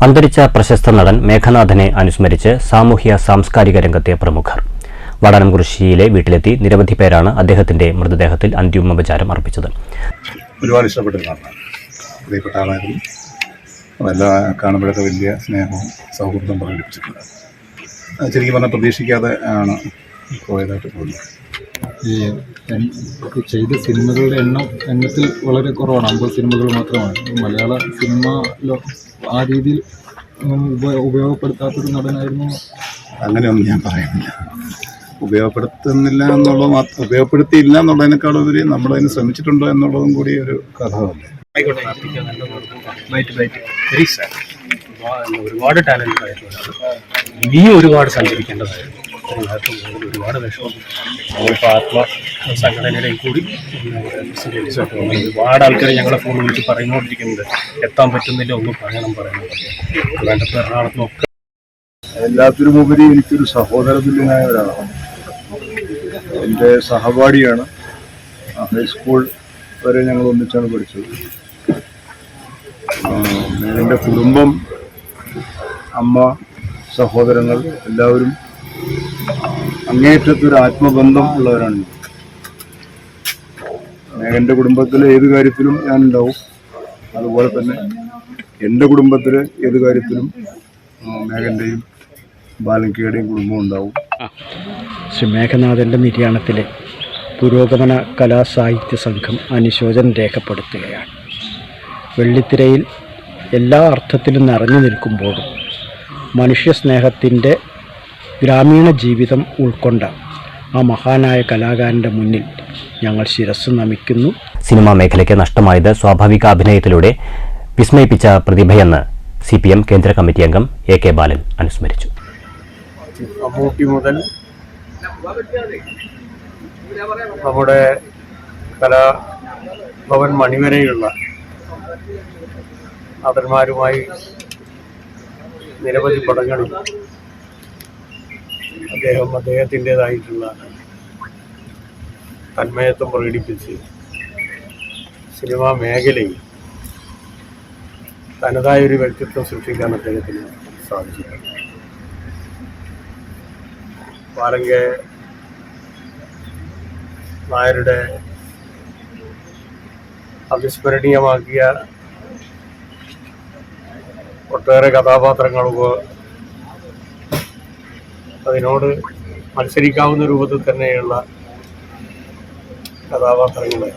അന്തരിച്ച പ്രശസ്ത നടൻ മേഘനാഥനെ അനുസ്മരിച്ച് സാമൂഹ്യ സാംസ്കാരിക രംഗത്തെ പ്രമുഖർ വാടാനംകുറിശ്ശിയിലെ വീട്ടിലെത്തി നിരവധി പേരാണ് അദ്ദേഹത്തിന്റെ മൃതദേഹത്തിൽ അന്തിമോപചാരം അർപ്പിച്ചത്. ഒരുപാട് ഇഷ്ടപ്പെട്ടിരുന്ന പ്രിയപ്പെട്ട ആളായിരുന്നു. അതെല്ലാം കാണുമ്പോഴൊക്കെ വലിയ സ്നേഹവും സൗഹൃദം പ്രകടിപ്പിച്ചിട്ടുണ്ട്. ശരിക്കും പറഞ്ഞാൽ പ്രതീക്ഷിക്കാതെ ആണ് പോയതായിട്ട് തോന്നുന്നത്. ഈ ചെയ്ത സിനിമകളുടെ എണ്ണത്തിൽ വളരെ കുറവാണ്. 50 സിനിമകൾ മാത്രമാണ്. മലയാള സിനിമ ആ രീതിയിൽ ഉപയോഗപ്പെടുത്താത്തൊരു നടനായിരുന്നു. അങ്ങനെയൊന്നും ഞാൻ പറയുന്നില്ല. ഉപയോഗപ്പെടുത്തിയില്ല എന്നുള്ളതിനേക്കാളുപരി നമ്മളതിന് ശ്രമിച്ചിട്ടുണ്ടോ എന്നുള്ളതും കൂടി ഒരു കഥയല്ലേ. ഒരുപാട് ടാലന്റ് ആയിട്ടുള്ള ഇനിയും ഒരുപാട് സഞ്ചരിക്കേണ്ടതായിരുന്നു. ഒരുപാട് വിഷമം നമ്മളിപ്പോൾ ആത്മസംഘടനയിലേക്ക് കൂടി ഒരുപാട് ആൾക്കാർ ഞങ്ങളെ ഫോൺ വിളിച്ച് പറഞ്ഞുകൊണ്ടിരിക്കുന്നുണ്ട്, എത്താൻ പറ്റുന്നില്ല, ഒന്നും പറയണം. വേണ്ടപ്പോൾ എറണാകുളത്തിനൊക്കെ എല്ലാത്തിനുമുപരി എനിക്കൊരു സഹോദര തുല്യനായ ഒരാളാണ്. എൻ്റെ സഹപാഠിയാണ്. ഹൈസ്കൂൾ വരെ ഞങ്ങൾ ഒന്നിച്ചാണ് പഠിച്ചത്. എൻ്റെ കുടുംബം, അമ്മ, സഹോദരങ്ങൾ എല്ലാവരും അങ്ങേയറ്റത്തൊരു ആത്മബന്ധം ഉള്ളവരാണ്. എൻ്റെ കുടുംബത്തിലെ ഏത് കാര്യത്തിലും ഞാൻ ഉണ്ടാവും. അതുപോലെ തന്നെ എൻ്റെ കുടുംബത്തിലെ ഏത് കാര്യത്തിലും മേഘൻ്റെയും ബാലൻകയുടെയും കുടുംബം ഉണ്ടാവും. ശ്രീ മേഘനാഥൻ്റെ നിര്യാണത്തിലെ പുരോഗമന കലാസാഹിത്യ സംഘം അനുശോചനം രേഖപ്പെടുത്തുകയാണ്. വെള്ളിത്തിരയിൽ എല്ലാ അർത്ഥത്തിലും നിറഞ്ഞു നിൽക്കുമ്പോഴും മനുഷ്യസ്നേഹത്തിൻ്റെ ഗ്രാമീണ ജീവിതം ഉൾക്കൊണ്ട ആ മഹാനായ കലാകാരൻ്റെ മുന്നിൽ ഞങ്ങൾ ശിരസ്സ് നമിക്കുന്നു. സിനിമാ മേഖലയ്ക്ക് നഷ്ടമായത് സ്വാഭാവിക അഭിനയത്തിലൂടെ വിസ്മയിപ്പിച്ച പ്രതിഭയെന്ന് CPM കേന്ദ്ര കമ്മിറ്റി അംഗം AK ബാലൻ അനുസ്മരിച്ചു. മമ്മൂട്ടി മുതൽ നമ്മുടെ കലാഭവൻ മണി വരെയുള്ള നടന്മാരുമായി നിരവധി പടങ്ങളിൽ അദ്ദേഹത്തിൻ്റെതായിട്ടുള്ള തന്മയത്വം പ്രകടിപ്പിച്ച് സിനിമാ മേഖലയിൽ തനതായൊരു വ്യക്തിത്വം സൃഷ്ടിക്കാൻ അദ്ദേഹത്തിന് സാധിച്ചിട്ടുണ്ട്. ബാലങ്ക നായരുടെ അവിസ്മരണീയമാക്കിയ ഒട്ടേറെ കഥാപാത്രങ്ങൾക്ക് അതിനോട് മത്സരിക്കാവുന്ന രൂപത്തിൽ തന്നെയുള്ള കഥാപാത്രങ്ങളെ